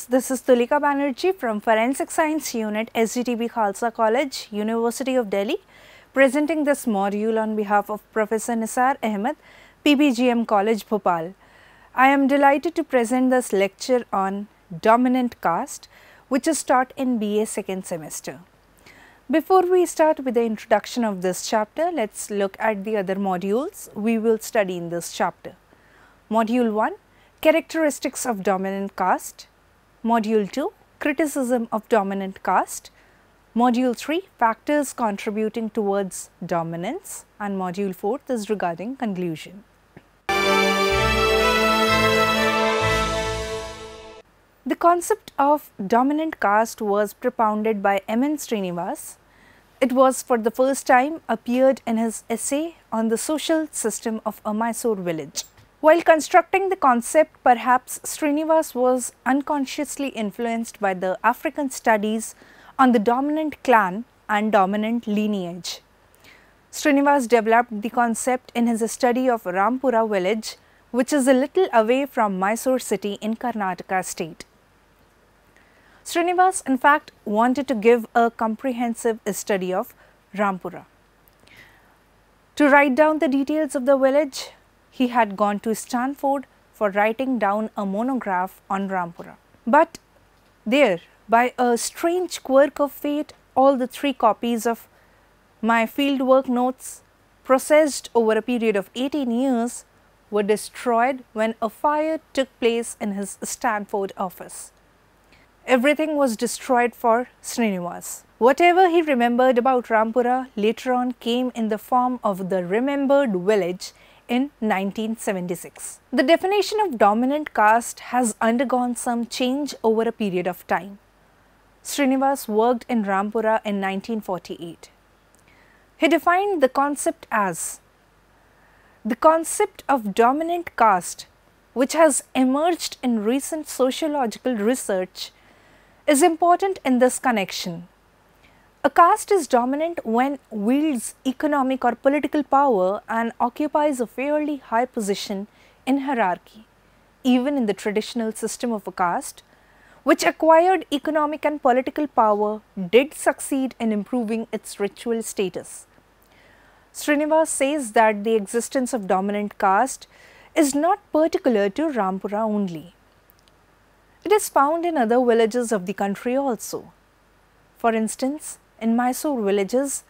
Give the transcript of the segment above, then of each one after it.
students, this is Tulika Banerjee from Forensic Science Unit, SGTB Khalsa College, University of Delhi, presenting this module on behalf of Professor Nisar Ahmed, PBGM College, Bhopal. I am delighted to present this lecture on dominant caste, which is taught in BA second semester. Before we start with the introduction of this chapter, let's look at the other modules we will study in this chapter. Module 1, Characteristics of Dominant Caste. Module 2, Criticism of Dominant Caste. Module 3, Factors Contributing Towards Dominance, and Module 4 is regarding conclusion. The concept of dominant caste was propounded by M.N. Srinivas. It was for the first time appeared in his essay on the social system of a Mysore village. While constructing the concept, perhaps Srinivas was unconsciously influenced by the African studies on the dominant clan and dominant lineage. Srinivas developed the concept in his study of Rampura village, which is a little away from Mysore city in Karnataka state. Srinivas in fact wanted to give a comprehensive study of Rampura. To write down the details of the village, he had gone to Stanford for writing down a monograph on Rampura. But there, by a strange quirk of fate, all the 3 copies of my fieldwork notes, processed over a period of 18 years, were destroyed when a fire took place in his Stanford office. Everything was destroyed for Srinivas. Whatever he remembered about Rampura later on came in the form of the Remembered Village in 1976. The definition of dominant caste has undergone some change over a period of time. Srinivas worked in Rampura in 1948. He defined the concept as the concept of dominant caste, which has emerged in recent sociological research, is important in this connection. A caste is dominant when wields economic or political power and occupies a fairly high position in hierarchy. Even in the traditional system of a caste, which acquired economic and political power, did succeed in improving its ritual status. Srinivas says that the existence of dominant caste is not particular to Rampura only. It is found in other villages of the country also. For instance, in Mysore villages,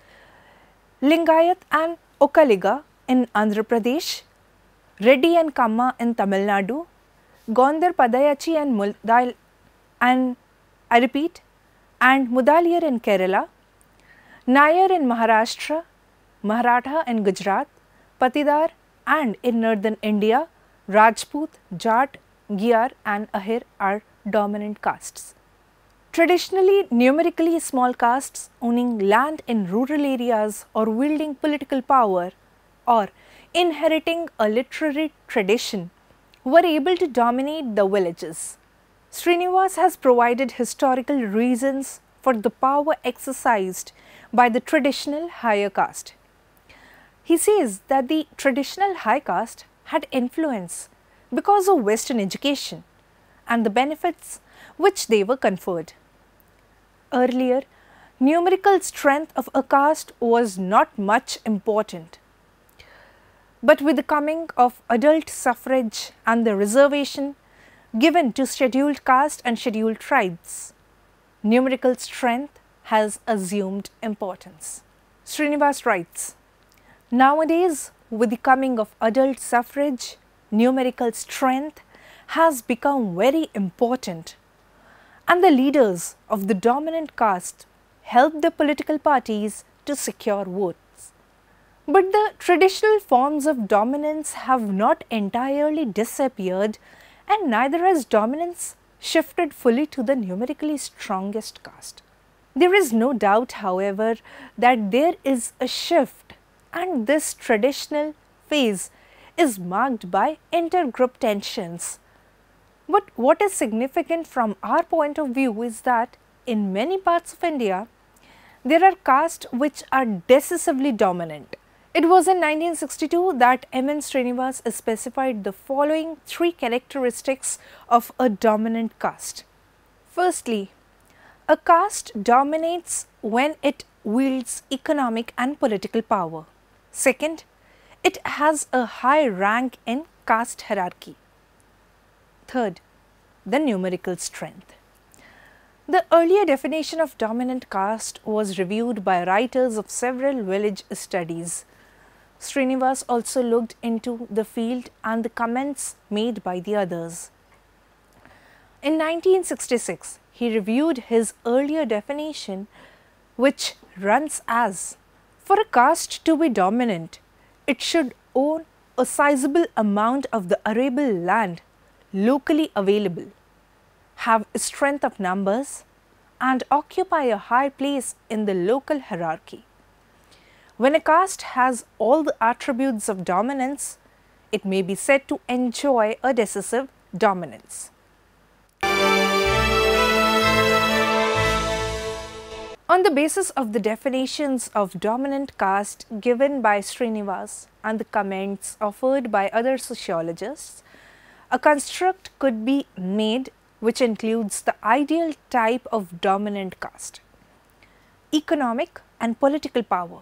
Lingayat and Okaliga in Andhra Pradesh, Reddy and Kamma in Tamil Nadu, Gondar Padayachi and Mudal and Mudaliar in Kerala, Nayar in Maharashtra, Maratha in Gujarat, Patidar and in northern India, Rajput, Jat, Gyar and Ahir are dominant castes. Traditionally, numerically small castes owning land in rural areas or wielding political power or inheriting a literary tradition were able to dominate the villages. Srinivas has provided historical reasons for the power exercised by the traditional higher caste. He says that the traditional high caste had influence because of Western education and the benefits which they were conferred. Earlier, numerical strength of a caste was not much important. But with the coming of adult suffrage and the reservation given to scheduled caste and scheduled tribes, numerical strength has assumed importance. Srinivas writes, nowadays, with the coming of adult suffrage, numerical strength has become very important, and the leaders of the dominant caste help the political parties to secure votes. But the traditional forms of dominance have not entirely disappeared, and neither has dominance shifted fully to the numerically strongest caste. There is no doubt, however, that there is a shift, and this traditional phase is marked by intergroup tensions. But what is significant from our point of view is that in many parts of India, there are castes which are decisively dominant. It was in 1962 that M.N. Srinivas specified the following 3 characteristics of a dominant caste. Firstly, a caste dominates when it wields economic and political power. Second, it has a high rank in caste hierarchy. Third, the numerical strength. The earlier definition of dominant caste was reviewed by writers of several village studies. Srinivas also looked into the field and the comments made by the others. In 1966, he reviewed his earlier definition, which runs as, for a caste to be dominant, it should own a sizable amount of the arable land locally available, have a strength of numbers, and occupy a high place in the local hierarchy. When a caste has all the attributes of dominance, it may be said to enjoy a decisive dominance. On the basis of the definitions of dominant caste given by Srinivas and the comments offered by other sociologists, a construct could be made which includes the ideal type of dominant caste: economic and political power.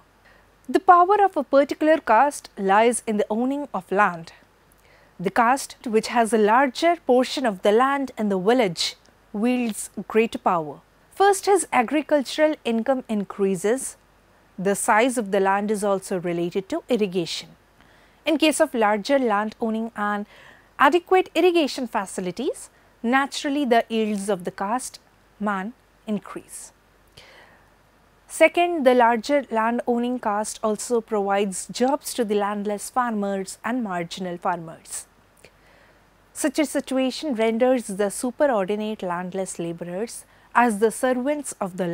The power of a particular caste lies in the owning of land. The caste which has a larger portion of the land in the village wields greater power. First, his agricultural income increases. The size of the land is also related to irrigation. In case of larger land owning and adequate irrigation facilities, naturally the yields of the caste man increase. Second, the larger land owning caste also provides jobs to the landless farmers and marginal farmers. Such a situation renders the superordinate landless laborers as the servants of the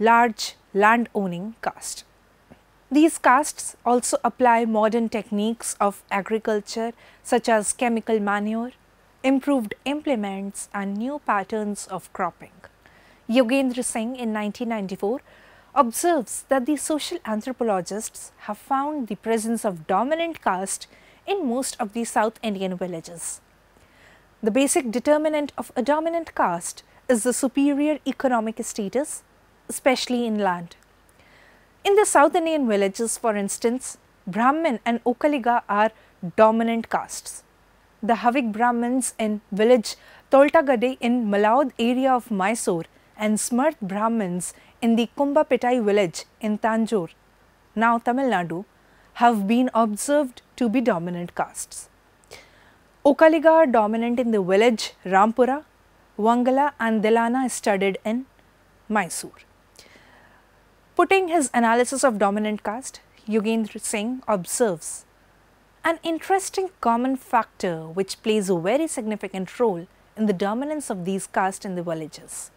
large land owning caste. These castes also apply modern techniques of agriculture such as chemical manure, improved implements and new patterns of cropping. Yogendra Singh in 1994 observes that the social anthropologists have found the presence of dominant caste in most of the South Indian villages. The basic determinant of a dominant caste is the superior economic status, especially in land. In the South Indian villages, for instance, Brahmin and Okaliga are dominant castes. The Havik Brahmins in village Toltagade in Malaud area of Mysore and Smart Brahmins in the Kumbapetai village in Tanjore, now Tamil Nadu, have been observed to be dominant castes. Okaliga are dominant in the village Rampura, Wangala and Delana studied in Mysore. Putting his analysis of dominant caste, Yogendra Singh observes an interesting common factor which plays a very significant role in the dominance of these castes in the villages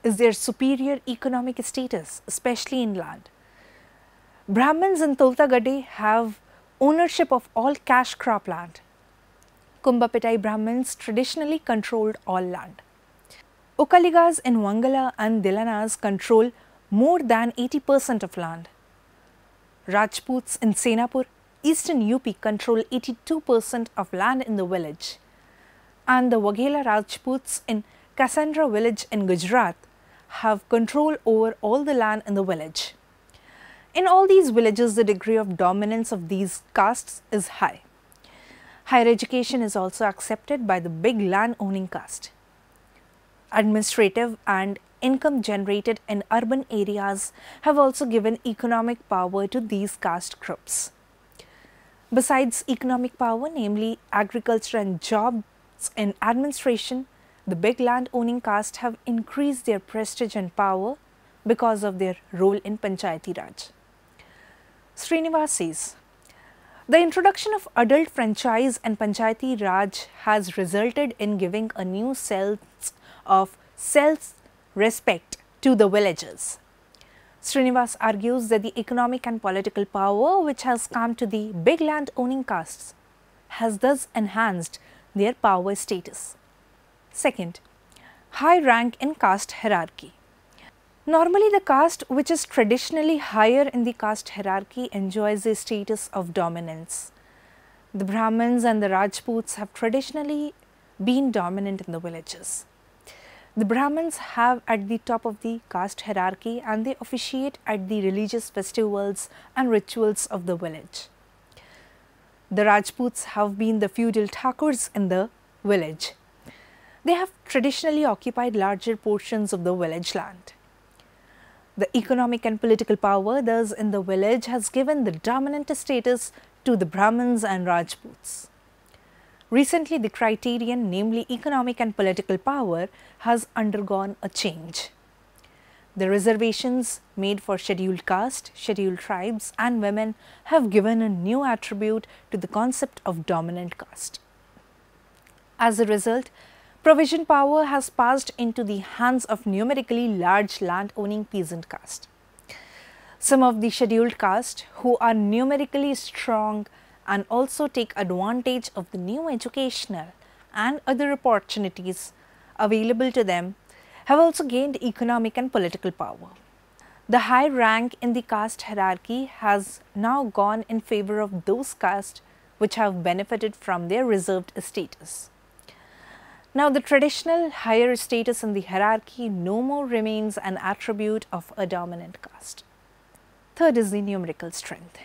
is their superior economic status, especially in land. Brahmins in Toltagade have ownership of all cash crop land. Kumbapetai Brahmins traditionally controlled all land. Okaligas in Wangala and Dilanas control more than 80% of land. Rajputs in Senapur, eastern UP control 82% of land in the village. And the Waghela Rajputs in Cassandra village in Gujarat have control over all the land in the village. In all these villages, the degree of dominance of these castes is high. Higher education is also accepted by the big land owning caste. Administrative and income generated in urban areas have also given economic power to these caste groups. Besides economic power, namely agriculture and jobs in administration, the big land owning caste have increased their prestige and power because of their role in Panchayati Raj. Srinivas says, the introduction of adult franchise and Panchayati Raj has resulted in giving a new sense of self-respect to the villagers. Srinivas argues that the economic and political power which has come to the big land owning castes has thus enhanced their power status. Second, high rank in caste hierarchy. Normally, the caste which is traditionally higher in the caste hierarchy enjoys a status of dominance. The Brahmins and the Rajputs have traditionally been dominant in the villages. The Brahmins have at the top of the caste hierarchy and they officiate at the religious festivals and rituals of the village. The Rajputs have been the feudal Thakurs in the village. They have traditionally occupied larger portions of the village land. The economic and political power thus in the village has given the dominant status to the Brahmins and Rajputs. Recently, the criterion, namely economic and political power, has undergone a change. The reservations made for scheduled caste, scheduled tribes and women have given a new attribute to the concept of dominant caste. As a result, provision power has passed into the hands of numerically large land-owning peasant caste. Some of the scheduled caste who are numerically strong and also take advantage of the new educational and other opportunities available to them have also gained economic and political power. The high rank in the caste hierarchy has now gone in favor of those castes which have benefited from their reserved status. Now, the traditional higher status in the hierarchy no more remains an attribute of a dominant caste. Third is the numerical strength.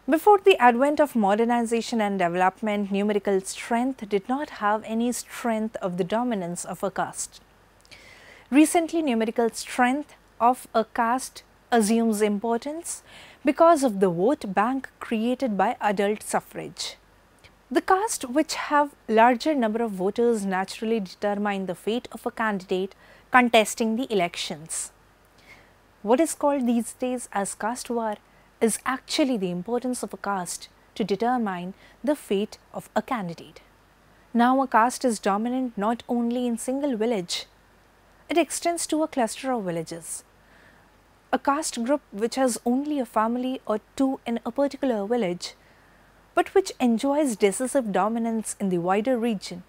Before the advent of modernization and development, numerical strength did not have any strength of the dominance of a caste. Recently, numerical strength of a caste assumes importance because of the vote bank created by adult suffrage. The caste which have larger number of voters naturally determine the fate of a candidate contesting the elections. What is called these days as caste war is actually the importance of a caste to determine the fate of a candidate. Now, a caste is dominant not only in single village, it extends to a cluster of villages. A caste group which has only a family or two in a particular village, but which enjoys decisive dominance in the wider region,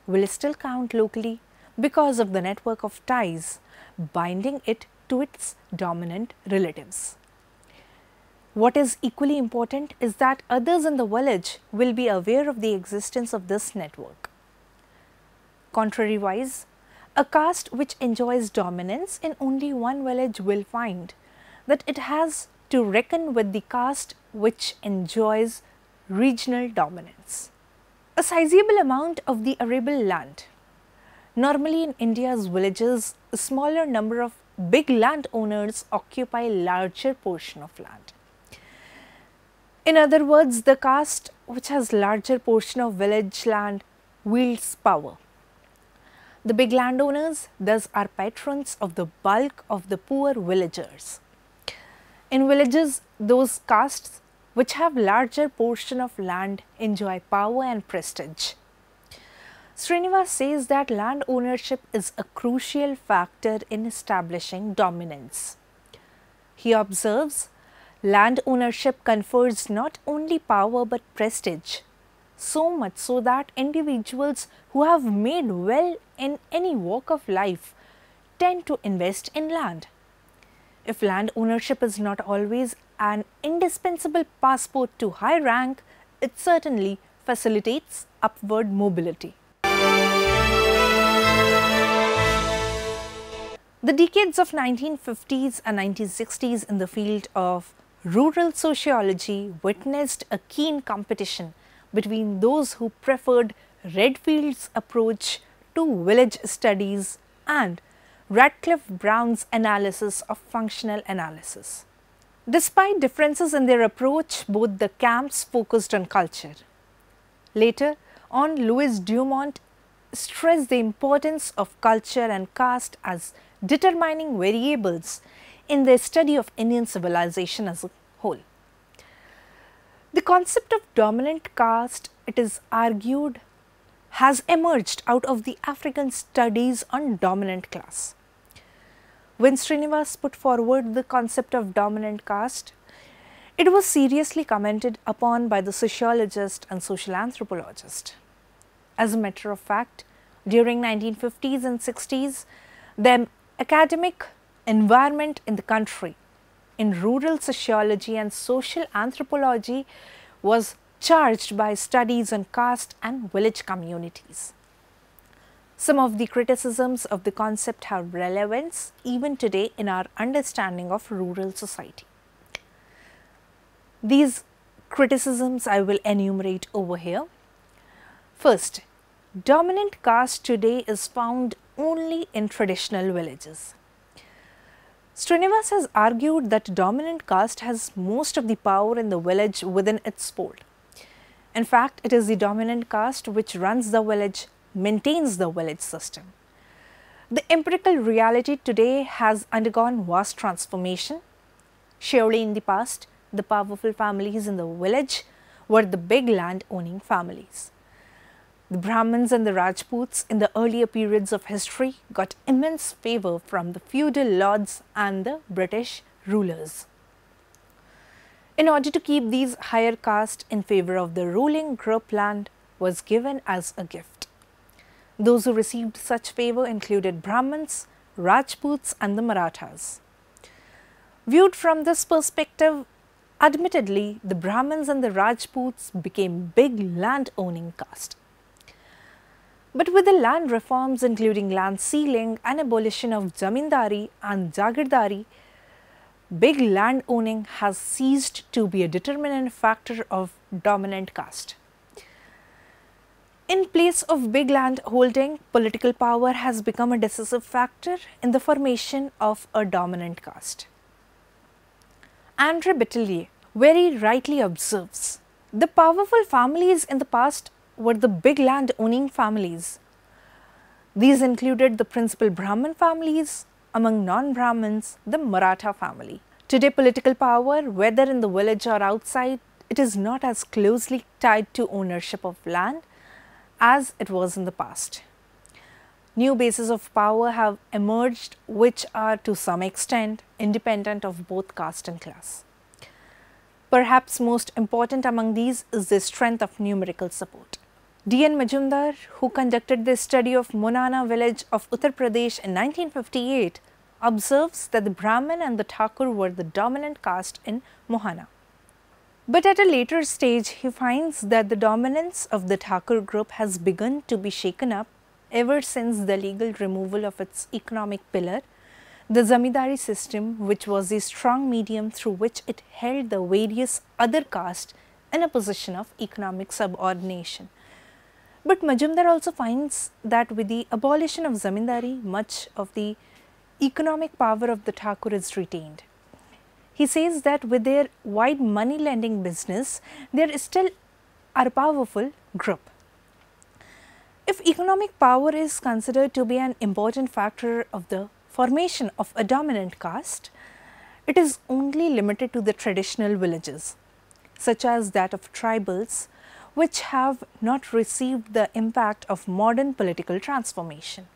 will still count locally because of the network of ties binding it to its dominant relatives. What is equally important is that others in the village will be aware of the existence of this network. Contrariwise, a caste which enjoys dominance in only one village will find that it has to reckon with the caste which enjoys regional dominance. A sizable amount of the arable land. Normally in India's villages, a smaller number of big landowners occupy larger portion of land. In other words, the caste which has larger portion of village land wields power. The big landowners thus are patrons of the bulk of the poor villagers. In villages, those castes which have larger portion of land enjoy power and prestige. Srinivas says that land ownership is a crucial factor in establishing dominance. He observes, land ownership confers not only power but prestige, so much so that individuals who have made well in any walk of life tend to invest in land. If land ownership is not always an indispensable passport to high rank, it certainly facilitates upward mobility. The decades of 1950s and 1960s in the field of rural sociology witnessed a keen competition between those who preferred Redfield's approach to village studies and Radcliffe Brown's analysis of functional analysis. Despite differences in their approach, both the camps focused on culture. Later on, Louis Dumont stressed the importance of culture and caste as determining variables in the study of Indian civilization as a whole. The concept of dominant caste, it is argued, has emerged out of the African studies on dominant class. When Srinivas put forward the concept of dominant caste, it was seriously commented upon by the sociologist and social anthropologist. As a matter of fact, during 1950s and 60s, the academic environment in the country in rural sociology and social anthropology was charged by studies on caste and village communities. Some of the criticisms of the concept have relevance even today in our understanding of rural society. These criticisms I will enumerate over here. First, dominant caste today is found only in traditional villages. Srinivas has argued that dominant caste has most of the power in the village within its fold. In fact, it is the dominant caste which runs the village, maintains the village system. The empirical reality today has undergone vast transformation. Surely in the past, the powerful families in the village were the big land-owning families. The Brahmins and the Rajputs in the earlier periods of history got immense favour from the feudal lords and the British rulers. In order to keep these higher caste in favour of the ruling group, land was given as a gift. Those who received such favour included Brahmins, Rajputs and the Marathas. Viewed from this perspective, admittedly, the Brahmins and the Rajputs became big land-owning caste. But with the land reforms including land ceiling and abolition of zamindari and jagirdari, big land owning has ceased to be a determinant factor of dominant caste. In place of big land holding, political power has become a decisive factor in the formation of a dominant caste. Andre Betelier very rightly observes, the powerful families in the past were the big land owning families. These included the principal Brahmin families, among non-Brahmins, the Maratha family. Today, political power, whether in the village or outside, it is not as closely tied to ownership of land as it was in the past. New bases of power have emerged which are to some extent independent of both caste and class. Perhaps most important among these is the strength of numerical support. D.N. Majumdar, who conducted the study of Monana village of Uttar Pradesh in 1958, observes that the Brahmin and the Thakur were the dominant caste in Mohana. But at a later stage, he finds that the dominance of the Thakur group has begun to be shaken up ever since the legal removal of its economic pillar, the zamindari system, which was the strong medium through which it held the various other castes in a position of economic subordination. But Majumdar also finds that with the abolition of zamindari, much of the economic power of the Thakur is retained. He says that with their wide money lending business, they are still a powerful group. If economic power is considered to be an important factor of the formation of a dominant caste, it is only limited to the traditional villages, such as that of tribals, which have not received the impact of modern political transformation.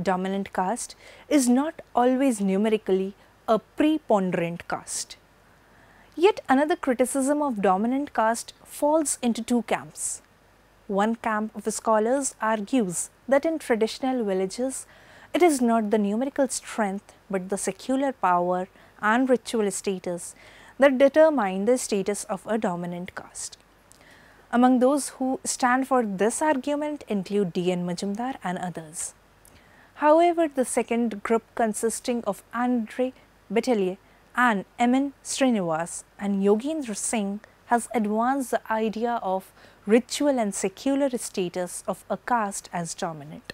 Dominant caste is not always numerically a preponderant caste. Yet another criticism of dominant caste falls into two camps. One camp of scholars argues that in traditional villages, it is not the numerical strength but the secular power and ritual status that determine the status of a dominant caste. Among those who stand for this argument include D.N. Majumdar and others. However, the second group, consisting of Andre Betelier and M.N. Srinivas and Yogendra Singh, has advanced the idea of ritual and secular status of a caste as dominant.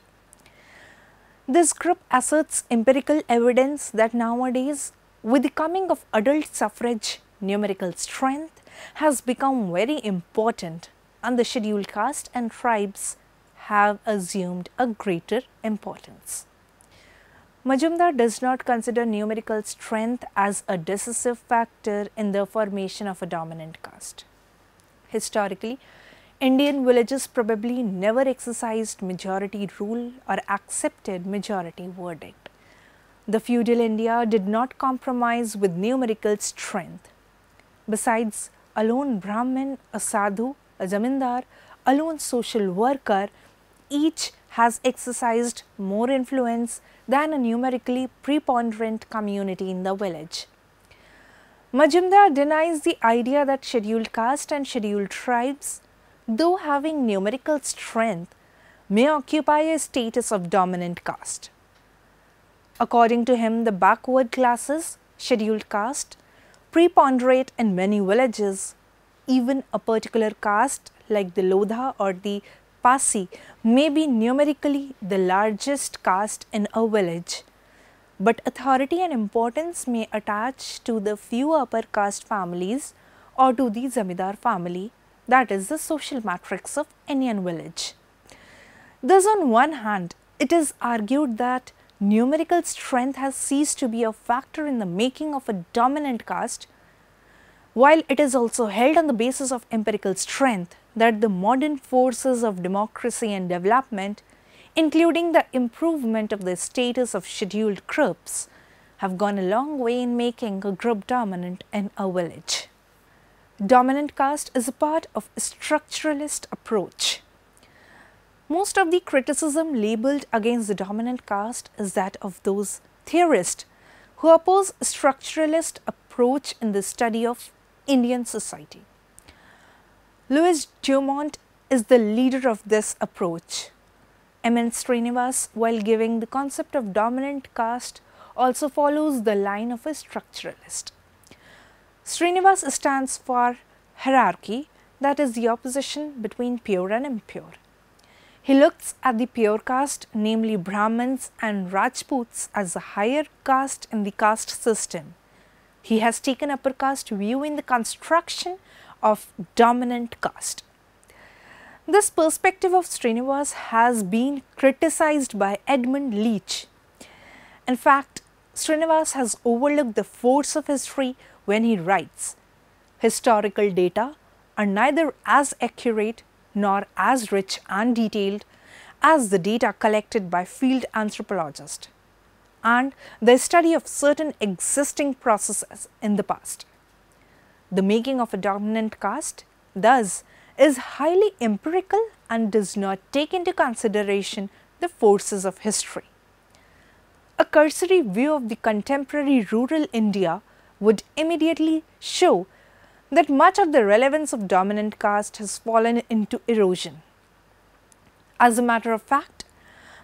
This group asserts empirical evidence that nowadays, with the coming of adult suffrage, numerical strength has become very important and the scheduled caste and tribes have assumed a greater importance. Majumdar does not consider numerical strength as a decisive factor in the formation of a dominant caste. Historically, Indian villages probably never exercised majority rule or accepted majority verdict. The feudal India did not compromise with numerical strength. Besides, a lone Brahmin, a sadhu, a zamindar, a lone social worker, each has exercised more influence than a numerically preponderant community in the village. Majumdar denies the idea that scheduled caste and scheduled tribes, though having numerical strength, may occupy a status of dominant caste. According to him, the backward classes, scheduled caste, preponderate in many villages. Even a particular caste like the Lodha or the Pasi may be numerically the largest caste in a village, but authority and importance may attach to the few upper caste families or to the Zamindar family, that is the social matrix of Indian village. Thus, on one hand, it is argued that numerical strength has ceased to be a factor in the making of a dominant caste, while it is also held on the basis of empirical strength that the modern forces of democracy and development, including the improvement of the status of scheduled groups, have gone a long way in making a group dominant in a village. Dominant caste is a part of a structuralist approach. Most of the criticism labelled against the dominant caste is that of those theorists who oppose a structuralist approach in the study of Indian society. Louis Dumont is the leader of this approach. M.N. Srinivas, while giving the concept of dominant caste, also follows the line of a structuralist. Srinivas stands for hierarchy, that is the opposition between pure and impure. He looks at the pure caste, namely Brahmins and Rajputs, as a higher caste in the caste system. He has taken upper caste view in the construction of dominant caste. This perspective of Srinivas has been criticized by Edmund Leach. In fact, Srinivas has overlooked the force of history when he writes, "Historical data are neither as accurate nor as rich and detailed as the data collected by field anthropologists and the study of certain existing processes in the past." The making of a dominant caste, thus, is highly empirical and does not take into consideration the forces of history. A cursory view of the contemporary rural India would immediately show that much of the relevance of dominant caste has fallen into erosion. As a matter of fact,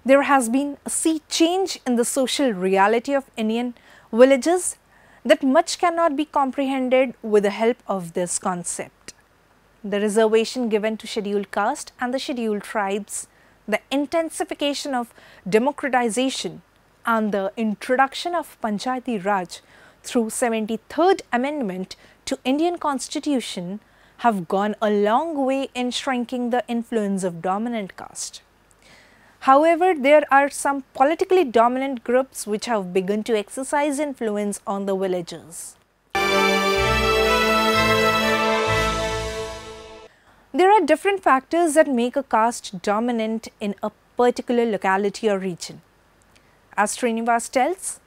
there has been a sea change in the social reality of Indian villages that much cannot be comprehended with the help of this concept. The reservation given to scheduled caste and the scheduled tribes, the intensification of democratization and the introduction of Panchayati Raj through 73rd Amendment to Indian Constitution have gone a long way in shrinking the influence of dominant caste. However, there are some politically dominant groups which have begun to exercise influence on the villagers. There are different factors that make a caste dominant in a particular locality or region. As Srinivas tells,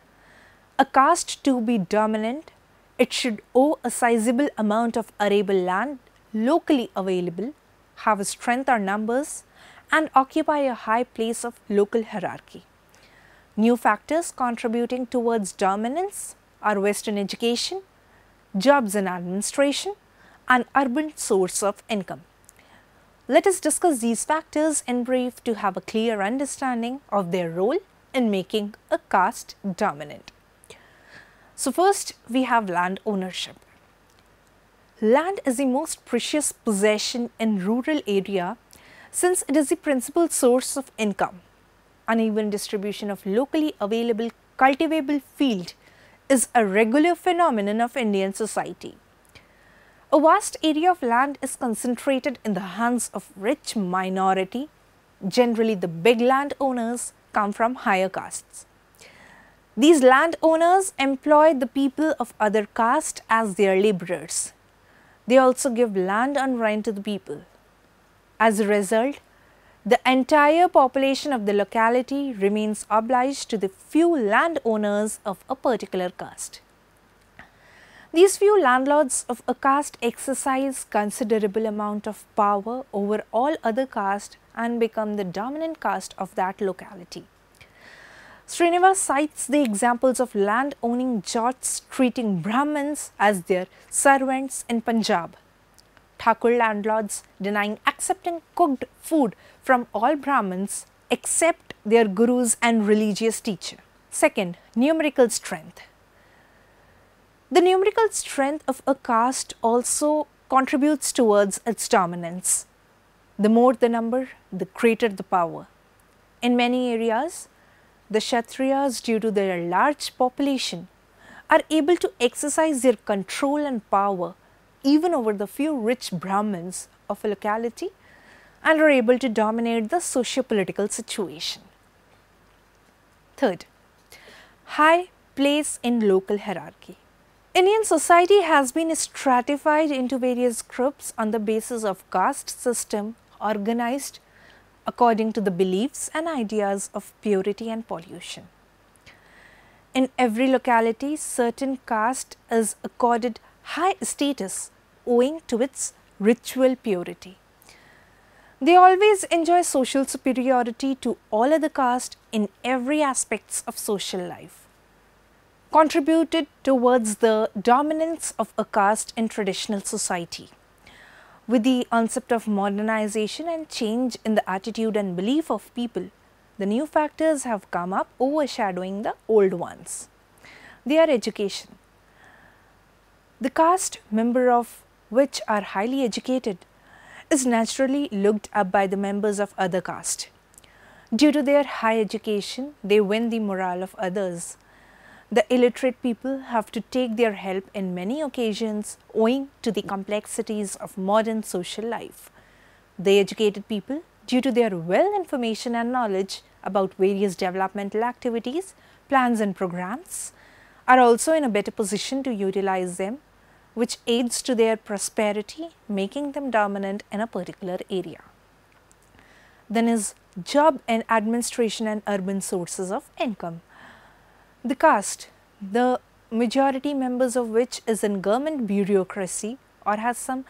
a caste to be dominant, it should owe a sizable amount of arable land locally available, have a strength or numbers, and occupy a high place of local hierarchy. New factors contributing towards dominance are Western education, jobs in administration, and urban source of income. Let us discuss these factors in brief to have a clear understanding of their role in making a caste dominant. So first, we have land ownership. Land is the most precious possession in rural area since it is the principal source of income. Uneven distribution of locally available cultivable field is a regular phenomenon of Indian society. A vast area of land is concentrated in the hands of rich minority. Generally, the big landowners come from higher castes. These landowners employ the people of other caste as their labourers. They also give land on rent to the people. As a result, the entire population of the locality remains obliged to the few landowners of a particular caste. These few landlords of a caste exercise considerable amount of power over all other castes and become the dominant caste of that locality. Srinivas cites the examples of land-owning Jats treating Brahmins as their servants in Punjab, Thakur landlords denying accepting cooked food from all Brahmins except their gurus and religious teacher. Second, numerical strength. The numerical strength of a caste also contributes towards its dominance. The more the number, the greater the power. In many areas, the Kshatriyas, due to their large population, are able to exercise their control and power even over the few rich Brahmins of a locality and are able to dominate the socio-political situation. Third, high place in local hierarchy. Indian society has been stratified into various groups on the basis of caste system organized according to the beliefs and ideas of purity and pollution. In every locality, certain caste is accorded high status owing to its ritual purity. They always enjoy social superiority to all other castes in every aspects of social life. Contributed towards the dominance of a caste in traditional society. With the concept of modernization and change in the attitude and belief of people, the new factors have come up overshadowing the old ones. They are education. The caste member of which are highly educated is naturally looked up by the members of other caste. Due to their high education, they win the morale of others. The illiterate people have to take their help in many occasions owing to the complexities of modern social life. The educated people, due to their well information and knowledge about various developmental activities, plans and programs, are also in a better position to utilize them, which aids to their prosperity, making them dominant in a particular area. Then is job and administration and urban sources of income. The caste, the majority members of which is in government bureaucracy or has some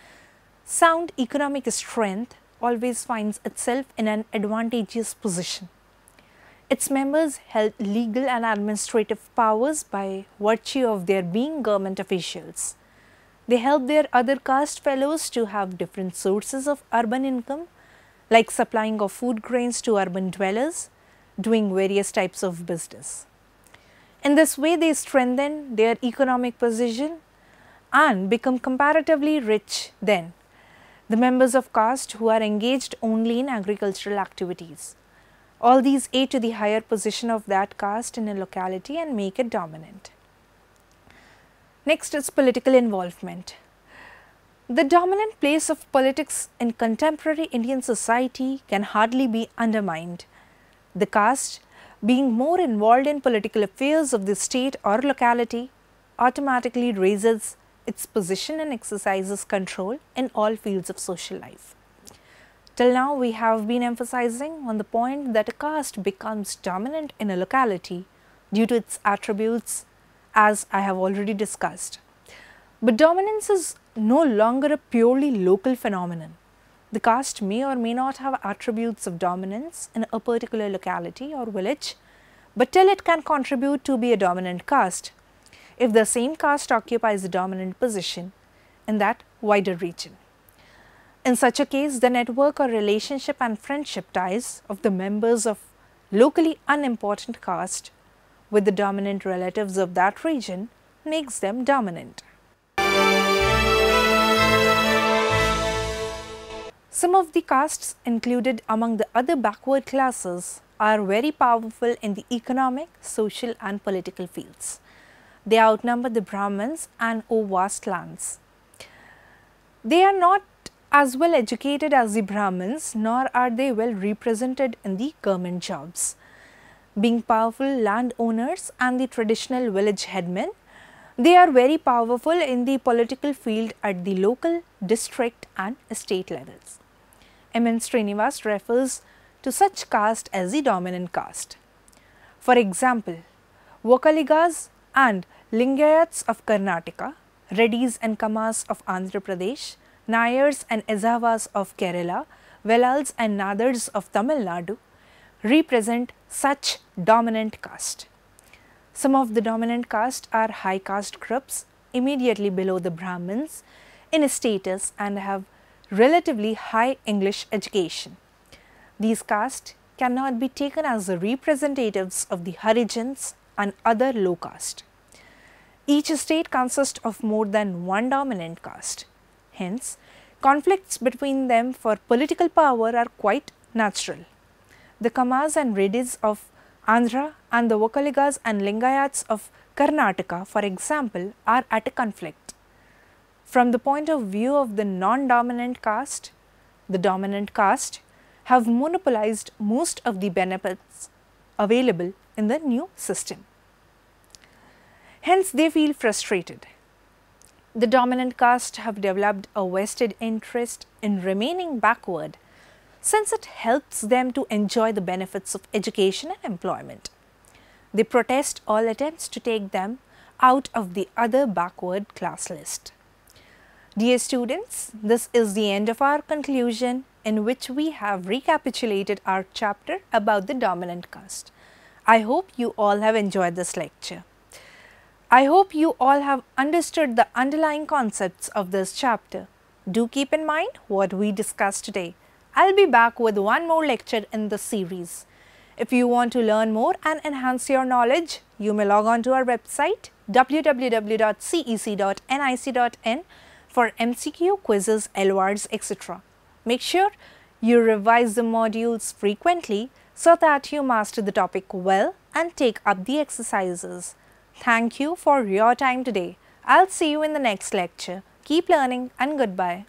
sound economic strength, always finds itself in an advantageous position. Its members held legal and administrative powers by virtue of their being government officials. They help their other caste fellows to have different sources of urban income, like supplying of food grains to urban dwellers, doing various types of business. In this way, they strengthen their economic position and become comparatively rich then. The members of caste who are engaged only in agricultural activities. All these aid to the higher position of that caste in a locality and make it dominant. Next is political involvement. The dominant place of politics in contemporary Indian society can hardly be undermined. The caste, being more involved in political affairs of the state or locality, automatically raises its position and exercises control in all fields of social life. Till now, we have been emphasizing on the point that a caste becomes dominant in a locality due to its attributes, as I have already discussed. But dominance is no longer a purely local phenomenon. The caste may or may not have attributes of dominance in a particular locality or village, but till it can contribute to be a dominant caste if the same caste occupies a dominant position in that wider region. In such a case, the network or relationship and friendship ties of the members of locally unimportant caste with the dominant relatives of that region makes them dominant. Some of the castes included among the other backward classes are very powerful in the economic, social and political fields. They outnumber the Brahmins and own vast lands. They are not as well educated as the Brahmins, nor are they well represented in the government jobs. Being powerful landowners and the traditional village headmen, they are very powerful in the political field at the local, district and state levels. M.N. Srinivas refers to such caste as the dominant caste. For example, Vokaligas and Lingayats of Karnataka, Reddys and Kamas of Andhra Pradesh, Nayars and Ezhavas of Kerala, Velals and Nadars of Tamil Nadu represent such dominant caste. Some of the dominant caste are high caste groups immediately below the Brahmins in status and have relatively high English education. These castes cannot be taken as the representatives of the Harijans and other low caste. Each state consists of more than one dominant caste. Hence, conflicts between them for political power are quite natural. The Kamas and Reddys of Andhra and the Vokaligas and Lingayats of Karnataka, for example, are at a conflict. From the point of view of the non-dominant caste, the dominant caste have monopolized most of the benefits available in the new system. Hence, they feel frustrated. The dominant caste have developed a vested interest in remaining backward, since it helps them to enjoy the benefits of education and employment. They protest all attempts to take them out of the other backward class list. Dear students, this is the end of our conclusion, in which we have recapitulated our chapter about the dominant caste. I hope you all have enjoyed this lecture. I hope you all have understood the underlying concepts of this chapter. Do keep in mind what we discussed today. I'll be back with one more lecture in the series. If you want to learn more and enhance your knowledge, you may log on to our website www.cec.nic.in for MCQ, quizzes, LWARDs, etc. Make sure you revise the modules frequently so that you master the topic well and take up the exercises. Thank you for your time today. I'll see you in the next lecture. Keep learning and goodbye.